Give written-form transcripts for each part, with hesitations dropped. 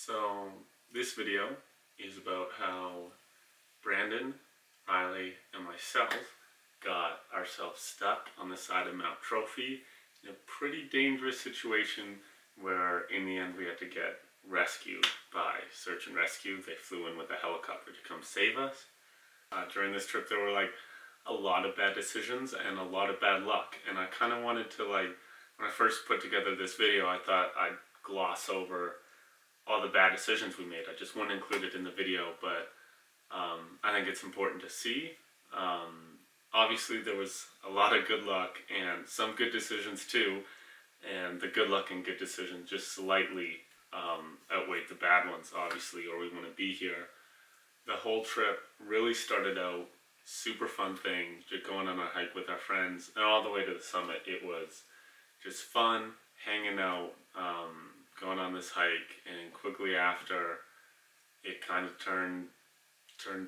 So this video is about how Brandon, Riley, and myself got ourselves stuck on the side of Mount Trophy in a pretty dangerous situation where in the end we had to get rescued by search and rescue. They flew in with a helicopter to come save us. During this trip there were a lot of bad decisions and a lot of bad luck, and I kind of wanted to, when I first put together this video, I thought I'd gloss over all the bad decisions we made. I just want to include it in the video, but I think it's important to see. Obviously there was a lot of good luck and some good decisions too, and the good luck and good decisions just slightly outweighed the bad ones, obviously, or we wouldn't be here. The whole trip really started out super fun thing, just going on a hike with our friends, and all the way to the summit it was just fun, hanging out, going on this hike, and quickly after it kind of turned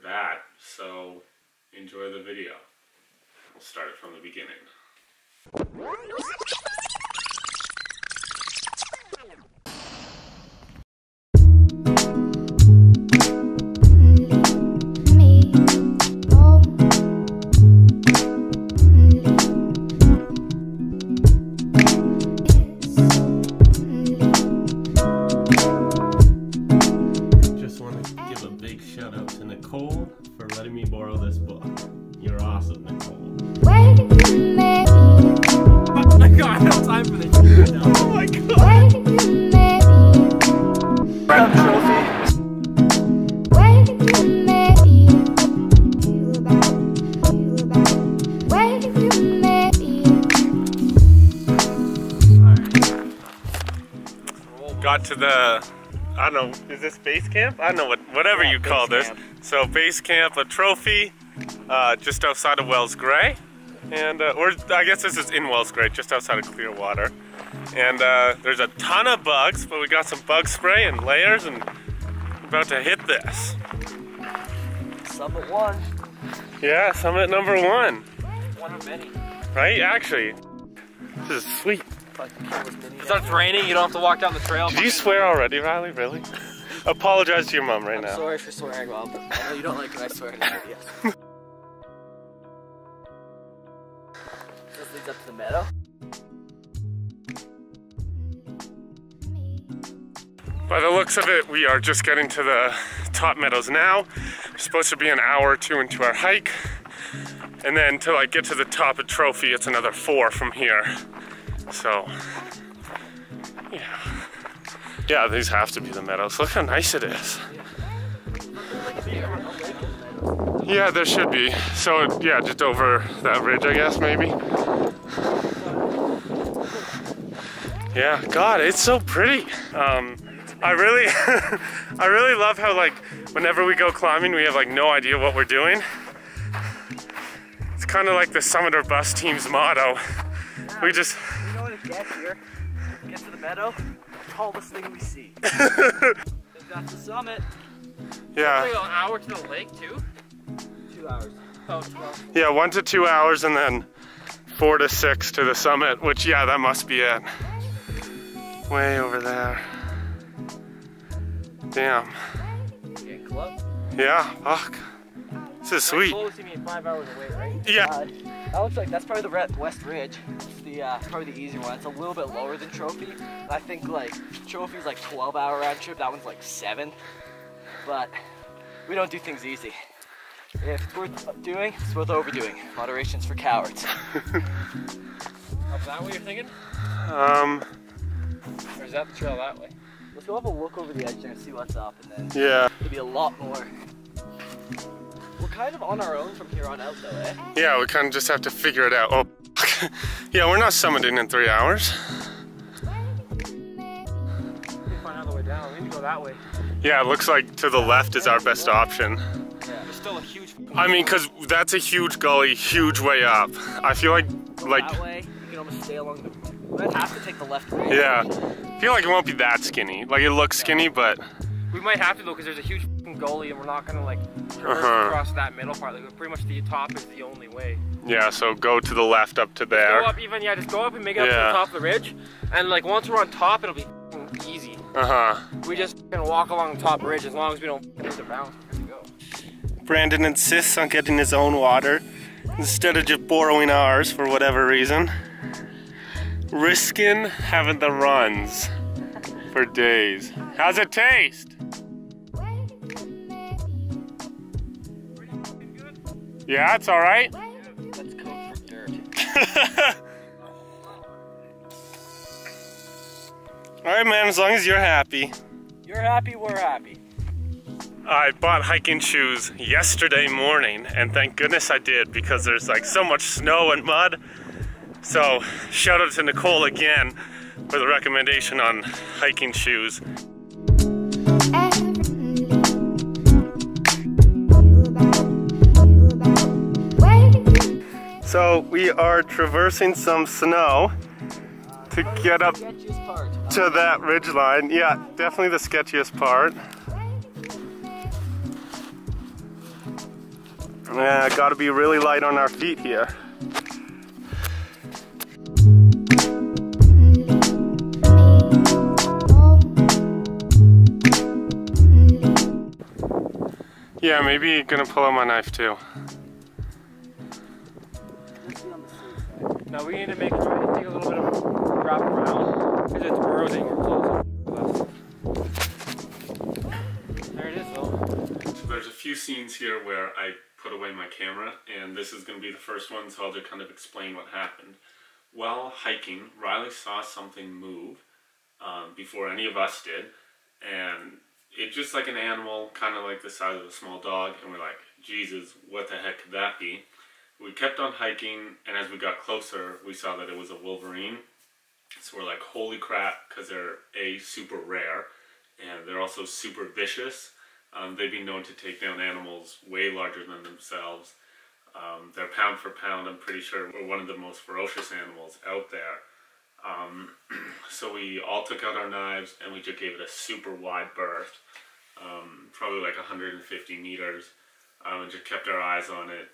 bad. So enjoy the video. We'll start it from the beginning. For letting me borrow this book. You're awesome, Nicole. Oh my god, I don't have time for this. Oh my god. Grab the trophy. Got to the, I don't know, is this base camp? I don't know, whatever you call this. So base camp, a trophy, just outside of Wells Gray, and or I guess this is in Wells Gray, just outside of Clearwater. And there's a ton of bugs, but we got some bug spray and layers, and we're about to hit this. Summit 1. Yeah, summit number 1. One of many. Right? Actually, this is sweet. If it starts raining, you don't have to walk down the trail. Did you swear already, Riley? Really? Apologize to your mom right now. Sorry for swearing, Mom. I know you don't like when I swear in the videos. This leads up to the meadow. By the looks of it, we are just getting to the top meadows now. We're supposed to be an hour or two into our hike. And then to get to the top of Trophy, it's another 4 from here. So, yeah. Yeah, these have to be the meadows. Look how nice it is. Yeah, there should be. So, yeah, just over that ridge, I guess, maybe. Yeah, God, it's so pretty. I really, I really love how, whenever we go climbing, we have, no idea what we're doing. It's kind of like the Summit or Bust team's motto. We just... You know what it gets here? Get to the meadow. Tallest thing we see. That's the summit. Yeah. An hour to the lake too? 2 hours. Oh, 12. Yeah, 1 to 2 hours, and then 4 to 6 to the summit, which, yeah, that must be it. Way over there. Damn. Getting close. Yeah, fuck. This is sweet. Close, you mean 5 hours away, right? Yeah. That looks like, that's probably the West Ridge. It's the, probably the easier one. It's a little bit lower than Trophy. I think Trophy's 12-hour round trip. That one's 7. But we don't do things easy. If it's worth doing, it's worth overdoing. Moderation's for cowards. Is that what you're thinking? Or is that the trail that way? Let's go have a look over the edge there and see what's up, and then yeah, it'll be a lot more. We're kind of on our own from here on out though, eh? Yeah, we kind of just have to figure it out. Oh, yeah, we're not summiting in 3 hours. We find another way down. We need to go that way. Yeah, it looks like to the left is our best option. Yeah, there's still a huge... I mean, because that's a huge gully, huge way up. I feel like... that way, you can almost stay along the... We might have to take the left way. Yeah. I feel like it won't be that skinny. It looks skinny, but... We might have to though, because there's a huge gully and we're not gonna traverse across that middle part. Pretty much the top is the only way. Yeah, so go to the left up to there. Go up even, yeah, just go up and make it up to the top of the ridge. And once we're on top, it'll be easy. We just can walk along the top ridge as long as we don't hit the bounce. Here we go. Brandon insists on getting his own water instead of just borrowing ours for whatever reason. Risking having the runs for days. How's it taste? Yeah, it's all right. Let's coat for dirt. All right, man, as long as you're happy. You're happy, we're happy. I bought hiking shoes yesterday morning, and thank goodness I did, because there's like so much snow and mud. So shout out to Nicole again for the recommendation on hiking shoes. So we are traversing some snow to get up to that ridge line. Yeah, definitely the sketchiest part. Yeah, gotta be really light on our feet here. Yeah, maybe gonna pull out my knife too. Now we need to make sure we take a little bit of wrap around because it's eroding or close. There it is though. So there's a few scenes here where I put away my camera, and this is going to be the first one, so I'll just kind of explain what happened. While hiking, Riley saw something move before any of us did, and it just like an animal, kind of like the size of a small dog, and we're like, Jesus, what the heck could that be? We kept on hiking, and as we got closer, we saw that it was a wolverine. So we're like, holy crap, because they're super rare, and they're also super vicious. They've been known to take down animals way larger than themselves. They're pound for pound, I'm pretty sure we're one of the most ferocious animals out there. So we all took out our knives and we just gave it a super wide berth, probably like 150 meters, and just kept our eyes on it.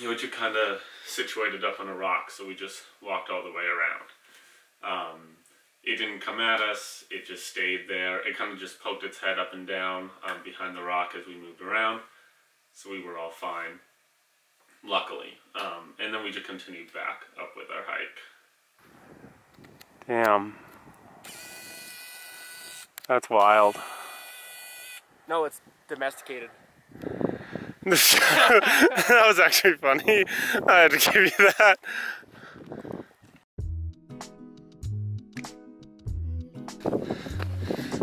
You know, just kind of situated up on a rock, so we just walked all the way around. It didn't come at us, it just stayed there. It kind of just poked its head up and down behind the rock as we moved around, so we were all fine, luckily. And then we just continued back up with our hike. Damn. That's wild. No, it's domesticated. That was actually funny. I had to give you that.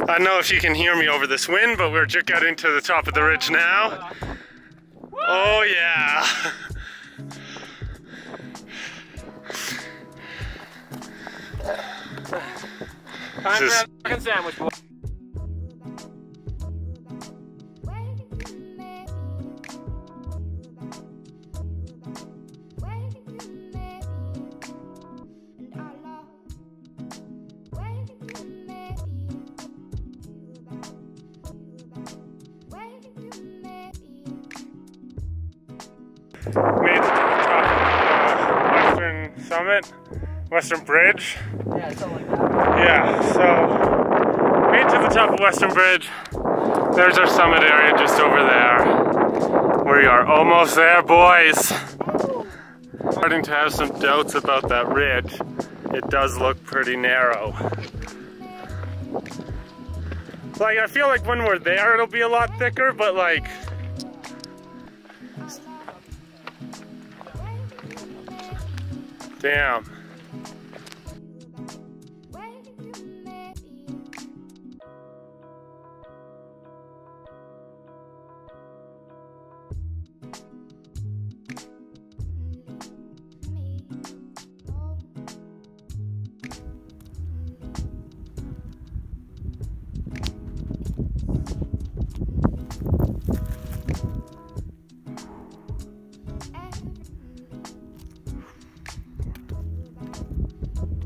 I don't know if you can hear me over this wind, but we're just getting to the top of the ridge now. Oh yeah. Time for a fucking sandwich, boy. Made it to the top of Western Summit, Western Bridge. Yeah, something like that. Yeah, so made it to the top of Western Bridge. There's our summit area just over there. We are almost there, boys. Starting to have some doubts about that ridge. It does look pretty narrow. Like, I feel like when we're there it'll be a lot thicker, but like, damn.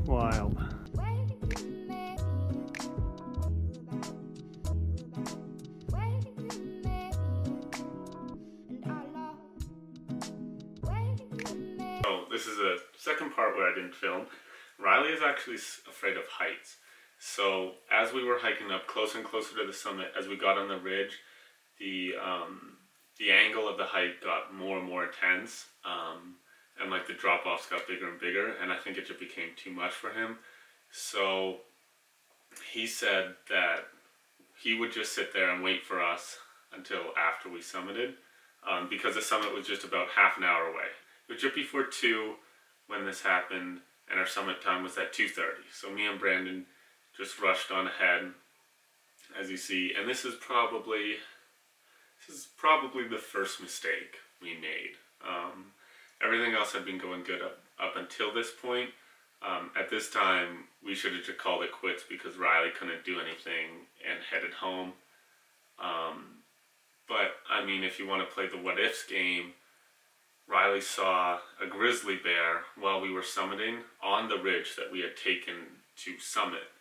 Wild. So this is a second part where I didn't film. Riley is actually afraid of heights. So as we were hiking up closer and closer to the summit, as we got on the ridge, the angle of the hike got more and more intense, and like the drop-offs got bigger and bigger, and I think it just became too much for him. So he said that he would just sit there and wait for us until after we summited, because the summit was just about half an hour away. It was just before 2 when this happened, and our summit time was at 2:30. So me and Brandon just rushed on ahead, as you see, and this is probably the first mistake we made. Everything else had been going good up until this point. At this time, we should have just called it quits because Riley couldn't do anything and headed home. But, I mean, if you want to play the what ifs game, Riley saw a grizzly bear while we were summiting on the ridge that we had taken to summit.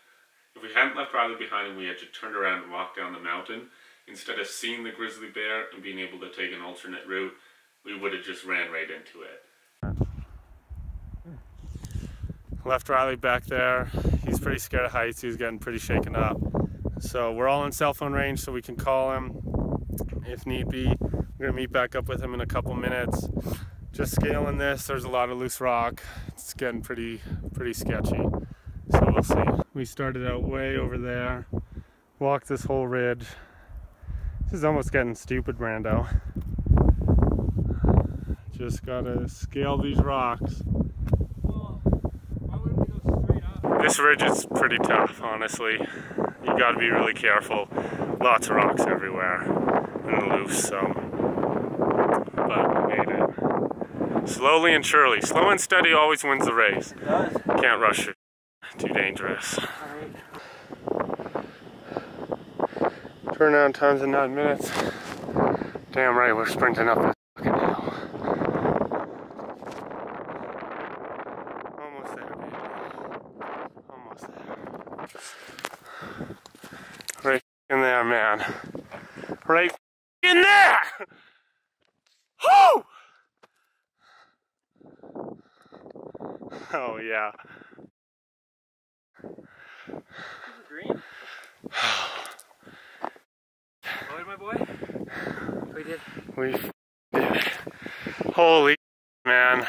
If we hadn't left Riley behind and we had just turned around and walked down the mountain, instead of seeing the grizzly bear and being able to take an alternate route, we would have just ran right into it. Left Riley back there. He's pretty scared of heights. He was getting pretty shaken up. So we're all in cell phone range, so we can call him if need be. We're gonna meet back up with him in a couple minutes. Just scaling this, there's a lot of loose rock. It's getting pretty sketchy. So we'll see. We started out way over there, walked this whole ridge. This is almost getting stupid, Brando. Just gotta scale these rocks. This ridge is pretty tough, honestly. You gotta be really careful. Lots of rocks everywhere and loose, so. But we made it. Slowly and surely. Slow and steady always wins the race. It does. Can't rush it. Too dangerous. Turnaround time's in 9 minutes. Damn right, we're sprinting up this fucking hill. Almost there, baby. Almost there. Right in there, man. Right in there! Woo! Oh, yeah. Green? Oh, my boy? We did. We did it. Holy man.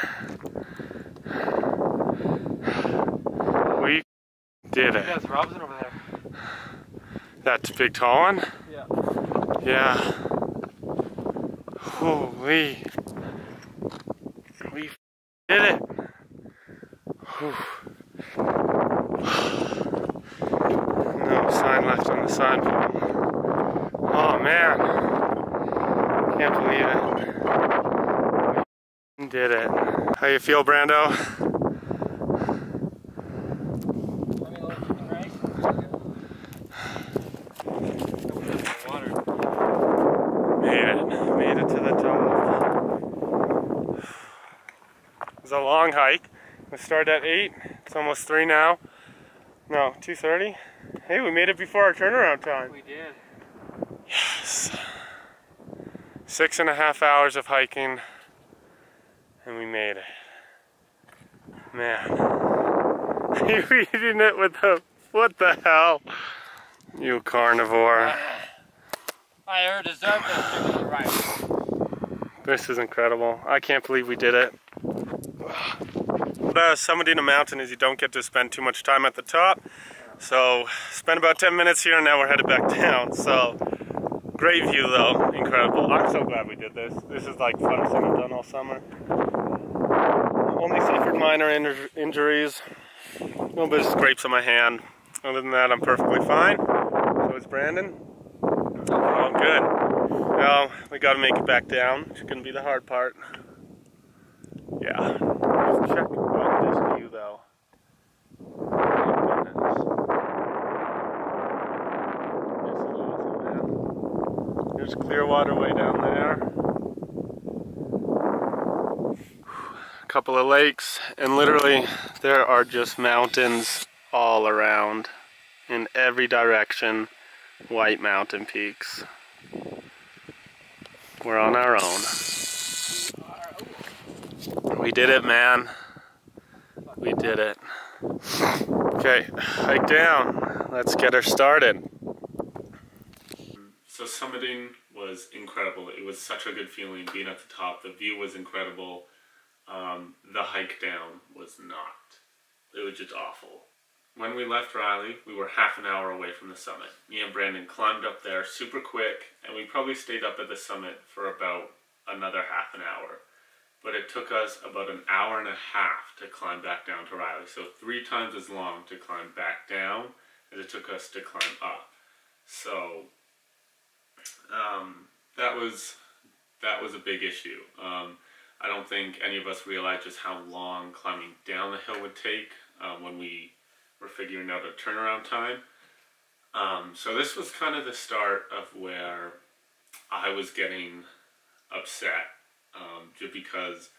We did it. Yeah, it's Robinson over there. That big tall one? Yeah. Yeah. Holy. We did it. Whew. No sign left on the sign pole. Oh man. Can't believe it. We did it. How you feel, Brando? Made it to the top. It was a long hike. We started at 8. It's almost 3 now. No, 2:30. Hey, we made it before our turnaround time. We did. Yes. 6.5 hours of hiking, and we made it. Man. You're eating it with the... What the hell? You carnivore. I deserve this, right? This is incredible. I can't believe we did it. Summiting a mountain is you don't get to spend too much time at the top. So, spent about 10 minutes here and now we're headed back down. So, great view though, incredible. I'm so glad we did this. This is like the funnest thing I've done all summer. Only suffered minor injuries. A little bit of scrapes on my hand. Other than that, I'm perfectly fine. So is Brandon. Oh, good. Well, we gotta make it back down. It's gonna be the hard part. Yeah. Let's check out this view though. Oh, goodness. This is awesome, man. There's clearwater way down there. A couple of lakes, and literally there are just mountains all around in every direction. White mountain peaks. We're on our own. We did it, man. We did it. Okay, hike down. let's get her started. So summiting was incredible. It was such a good feeling being at the top. The view was incredible. The hike down was not. It was just awful. When we left Riley, we were half an hour away from the summit. Me and Brandon climbed up there super quick, and we probably stayed up at the summit for about another half an hour. But it took us about an hour and a half to climb back down to Riley. So 3 times as long to climb back down as it took us to climb up. So that was a big issue. I don't think any of us realized just how long climbing down the hill would take when we were figuring out a turnaround time. So this was kind of the start of where I was getting upset, just because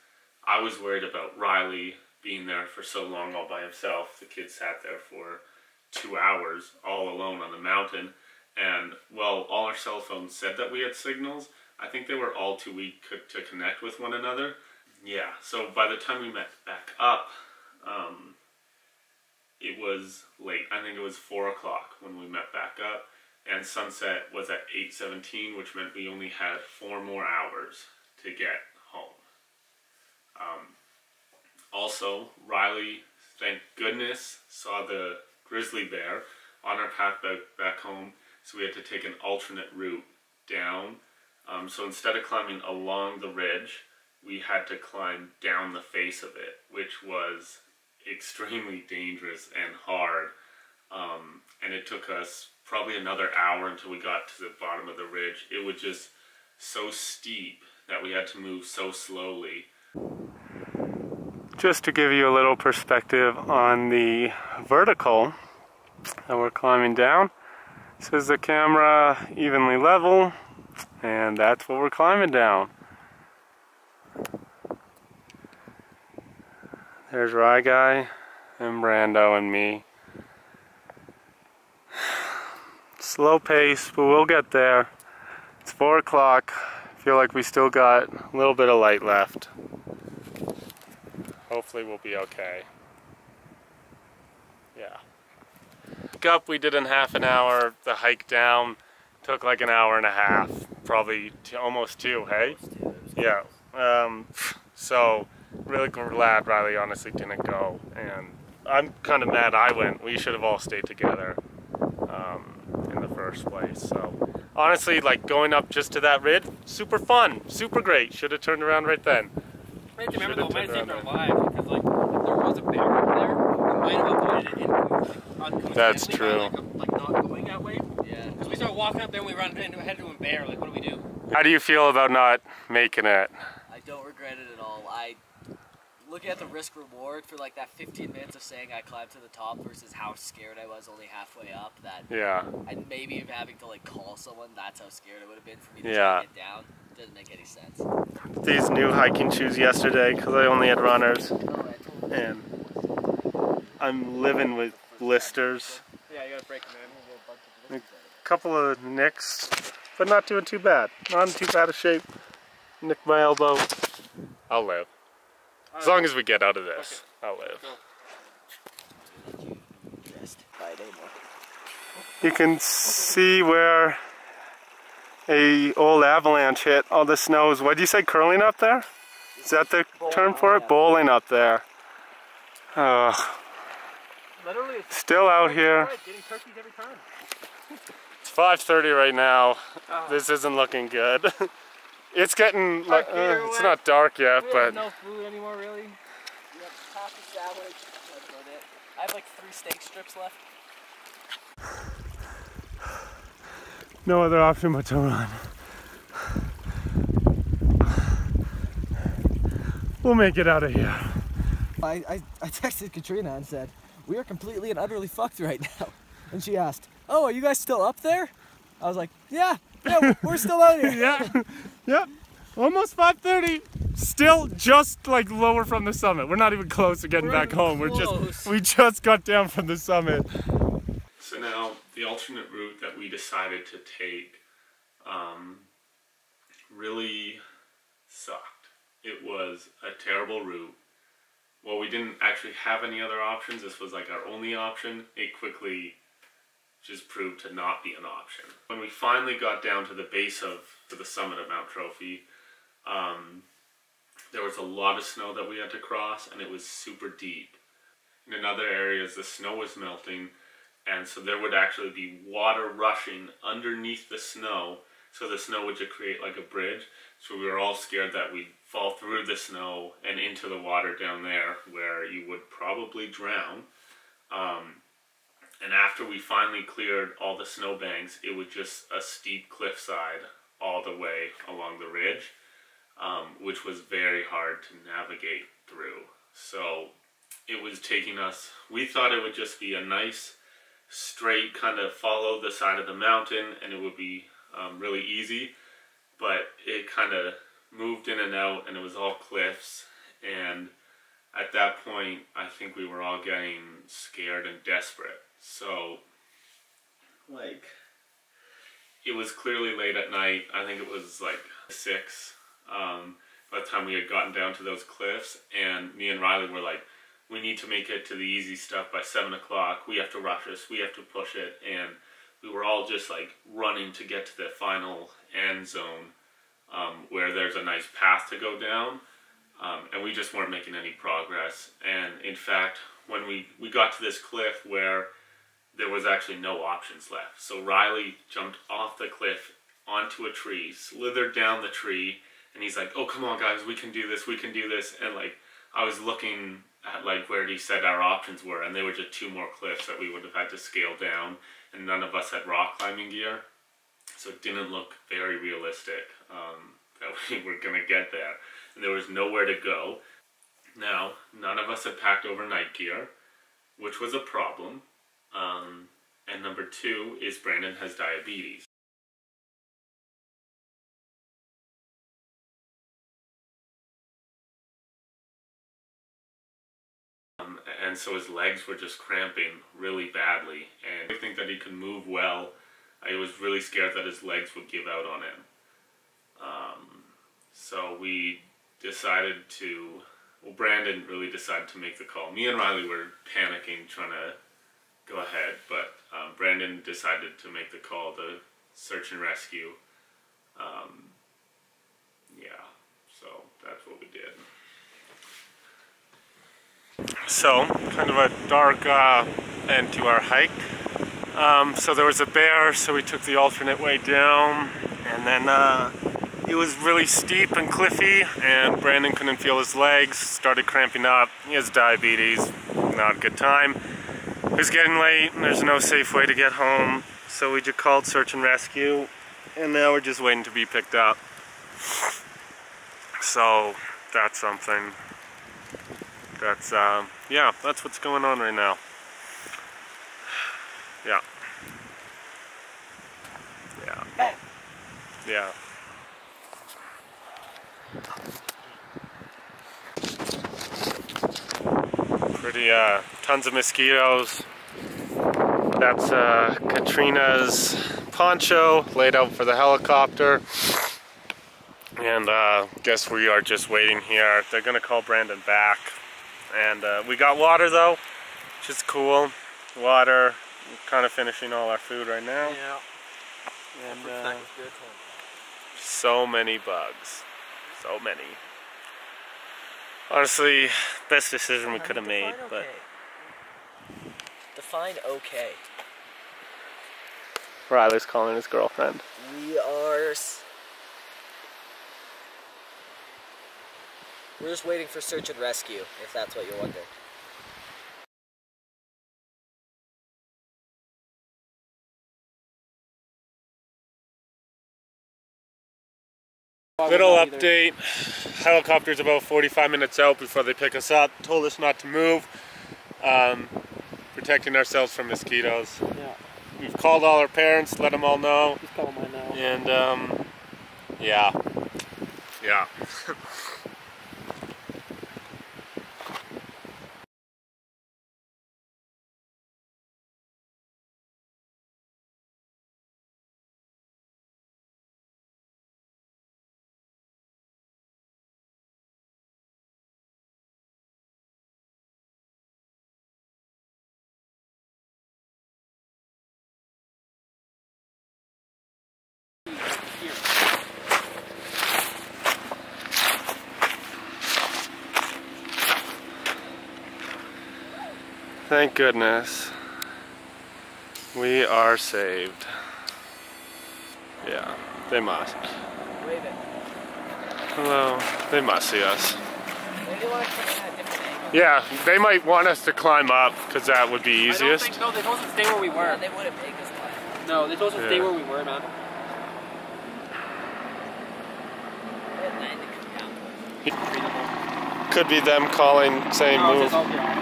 I was worried about Riley being there for so long all by himself. The kid sat there for 2 hours all alone on the mountain, and well, all our cell phones said that we had signals. I think they were all too weak to connect with one another. Yeah, so by the time we met back up, it was late. I think it was 4 o'clock when we met back up, and sunset was at 8:17, which meant we only had 4 more hours to get home. Also, Riley, thank goodness, saw the grizzly bear on our path back home, so we had to take an alternate route down. So instead of climbing along the ridge, we had to climb down the face of it, which was extremely dangerous and hard. And it took us probably another hour until we got to the bottom of the ridge. It was just so steep that we had to move so slowly. Just to give you a little perspective on the vertical that we're climbing down, this is the camera evenly level, and that's what we're climbing down. There's Rye Guy and Brando and me. Slow pace, but we'll get there. It's 4 o'clock. I feel like we still got a little bit of light left. Hopefully we'll be okay. Yeah. Up we did in half an hour. The hike down took like an hour and a half, probably almost 2, hey? Yeah. So really glad Riley honestly didn't go, and I'm kind of mad I went. We should have all stayed together in the first place. So honestly, like going up just to that ridge, super fun, super great. Should have turned around right then. I have to remember though, might have saved our lives, because like if there was a bear up there, we might have avoided it in That's true. Like not going that way. Yeah. Because we start walking up there and we run into head to a bear. Like, what do we do? How do you feel about not making it? I don't regret it at all. Looking at the risk reward for like that 15 minutes of saying I climbed to the top versus how scared I was only halfway up, that yeah, and maybe having to like call someone, that's how scared it would have been for me to try to get down. Doesn't make any sense. These new hiking shoes yesterday because I only had runners, and I'm living with blisters. Yeah, you gotta break them in. A couple of nicks, but not doing too bad. Not in too bad a shape. Nicked my elbow. I'll live. As long as we get out of this, I'll live. You can see where a old avalanche hit. All the snow is, what do you say, curling up there? Is that the term for it? Bowling up there. Still out here. It's 5:30 right now. This isn't looking good. It's getting, it's not dark yet, but... no food anymore, really? Yep, half a sandwich, that's about it. I have like 3 steak strips left. No other option but to run. We'll make it out of here. I texted Katrina and said, we are completely and utterly fucked right now. And she asked, oh, are you guys still up there? I was like, yeah, we're still out here. Yeah, almost 5:30. Still just like lower from the summit. We're not even close to getting back home. We just got down from the summit. So now the alternate route that we decided to take really sucked. It was a terrible route. Well, we didn't actually have any other options. This was like our only option. It quickly just proved to not be an option. When we finally got down to the base of the summit of Mount Trophy, there was a lot of snow that we had to cross, and it was super deep. In other areas, the snow was melting, and so there would actually be water rushing underneath the snow, so the snow would just create like a bridge. So we were all scared that we'd fall through the snow and into the water down there, where you would probably drown. And after we finally cleared all the snowbanks, it was just a steep cliffside all the way along the ridge, which was very hard to navigate through. So it was taking us, we thought it would just be a nice straight kind of follow the side of the mountain and it would be really easy, but it kind of moved in and out and it was all cliffs, and at that point I think we were all getting scared and desperate. So like, it was clearly late at night. I think it was like 6 by the time we had gotten down to those cliffs, and me and Riley were like, we need to make it to the easy stuff by 7 o'clock. We have to rush this. We have to push it. And we were all just like running to get to the final end zone where there's a nice path to go down. And we just weren't making any progress. And in fact, when we got to this cliff where there was actually no options left. So Riley jumped off the cliff onto a tree, slithered down the tree, and he's like, oh, come on guys, we can do this, we can do this. And like, I was looking at like where he said our options were, and they were just 2 more cliffs that we would have had to scale down, and none of us had rock climbing gear, so it didn't look very realistic that we were gonna get there, and there was nowhere to go. Now, none of us had packed overnight gear, which was a problem, and number 2 is Brandon has diabetes. And so his legs were just cramping really badly, and I think that he could move well. I was really scared that his legs would give out on him. So we decided to, well, Brandon really decided to make the call. Me and Riley were panicking, trying to go ahead, but Brandon decided to make the call to search and rescue. Yeah, so that's what we did. So, kind of a dark end to our hike. So there was a bear, so we took the alternate way down, and then it was really steep and cliffy, and Brandon couldn't feel his legs, started cramping up. He has diabetes, not a good time. It was getting late, and there's no safe way to get home, so we just called search and rescue, and now we're just waiting to be picked up. So, that's something. That's, yeah, that's what's going on right now. Yeah. Yeah. Yeah. Pretty, tons of mosquitoes. That's, Katrina's poncho laid out for the helicopter. And, guess we are just waiting here. They're gonna call Brandon back. And we got water though, which is cool. Water, we're kind of finishing all our food right now. Yeah. And so many bugs. So many. Honestly, best decision we could have made, but... Define okay. Riley's calling his girlfriend. We're just waiting for search and rescue, if that's what you're wondering. Little update. Helicopter's about 45 minutes out before they pick us up. Told us not to move. Protecting ourselves from mosquitoes. Yeah. We've called all our parents, let them all know. Just call them I know. And yeah. Yeah. here. Thank goodness. We are saved. Yeah, they must. Wave it. Hello. They must see us. Maybe they want to come in at a different angle. Yeah, they might want us to climb up because that would be easiest. I don't think, no, they told us to stay where we were. Yeah, they wouldn't make us climb. No, they told us to stay where we were, man. They had 9 to come down. Could be them calling, saying No, move. it's just, okay.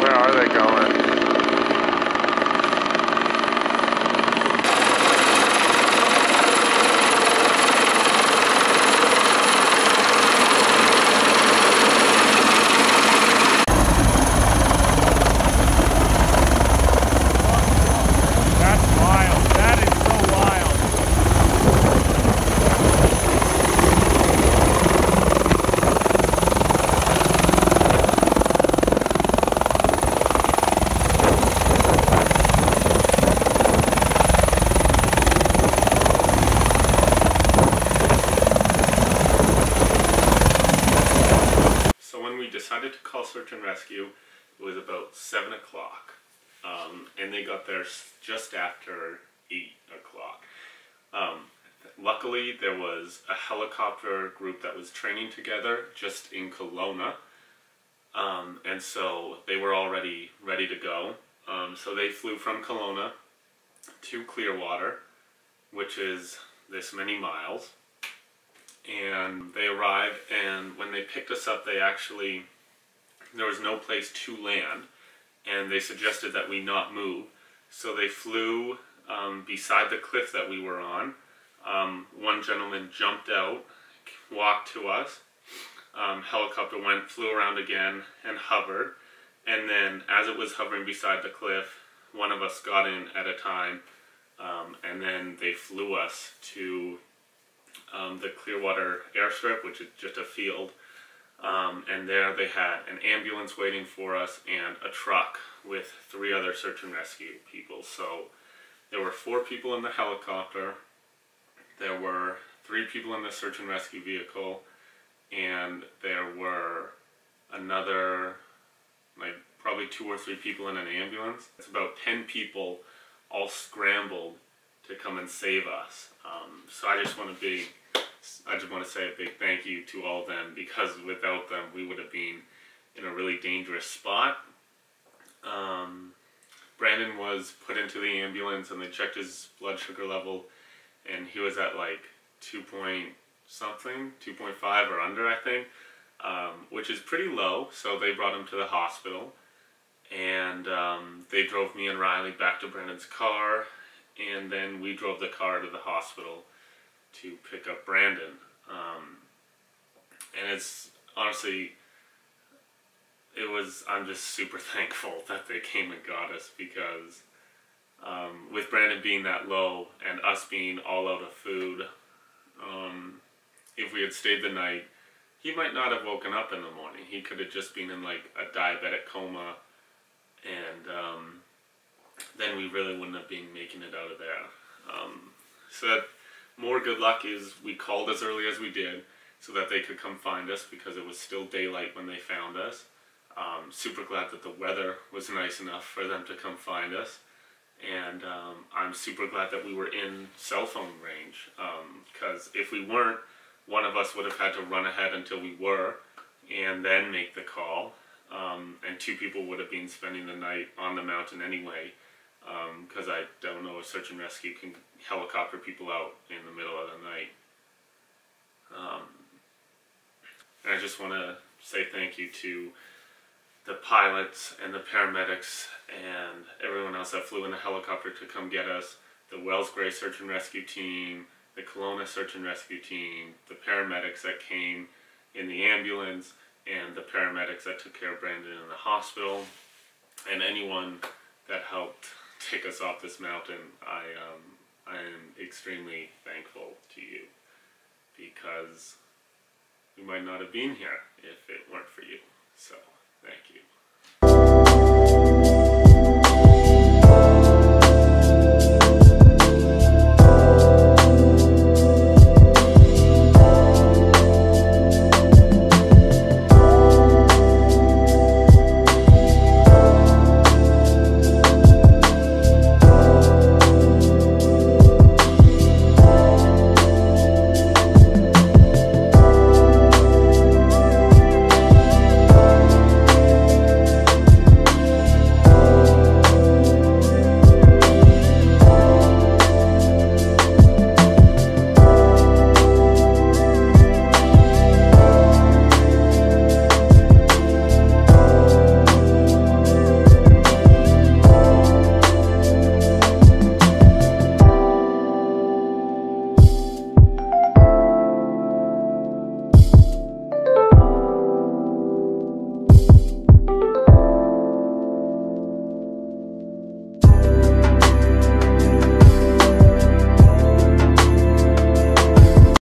Where are they going? That's wild. That is so wild. So when we decided to call search and rescue, it was about 7 o'clock. And they got there just after 8 o'clock. Luckily, there was a helicopter group that was training together just in Kelowna. And so they were already ready to go. So they flew from Kelowna to Clearwater, which is this many miles. And they arrived, and when they picked us up, there was no place to land, and they suggested that we not move. So they flew beside the cliff that we were on. One gentleman jumped out, walked to us. Helicopter flew around again and hovered. And then as it was hovering beside the cliff, one of us got in at a time, and then they flew us to the Clearwater airstrip, which is just a field. And there they had an ambulance waiting for us and a truck with 3 other search and rescue people. So there were 4 people in the helicopter, there were 3 people in the search and rescue vehicle, and there were another, like probably 2 or 3 people in an ambulance. It's about 10 people all scrambled to come and save us. So I just want to say a big thank you to all of them, because without them we would have been in a really dangerous spot. Brandon was put into the ambulance and they checked his blood sugar level, and he was at like 2.5 or under, I think, which is pretty low. So they brought him to the hospital, and they drove me and Riley back to Brandon's car, and then we drove the car to the hospital to pick up Brandon. And it's honestly, I'm just super thankful that they came and got us, because with Brandon being that low and us being all out of food, if we had stayed the night, he might not have woken up in the morning. He could have just been in like a diabetic coma, and then we really wouldn't have been making it out of there. So that more good luck is we called as early as we did so that they could come find us, because it was still daylight when they found us. Super glad that the weather was nice enough for them to come find us. And I'm super glad that we were in cell phone range, because if we weren't, one of us would have had to run ahead until we were and then make the call. And 2 people would have been spending the night on the mountain anyway, because I don't know if search and rescue can helicopter people out in the middle of the night. And I just want to say thank you to the pilots and the paramedics and everyone else that flew in the helicopter to come get us, the Wells Gray Search and Rescue team, the Kelowna Search and Rescue team, the paramedics that came in the ambulance, and the paramedics that took care of Brandon in the hospital, and anyone that helped take us off this mountain. I am extremely thankful to you, because we might not have been here if it weren't for you. So, thank you.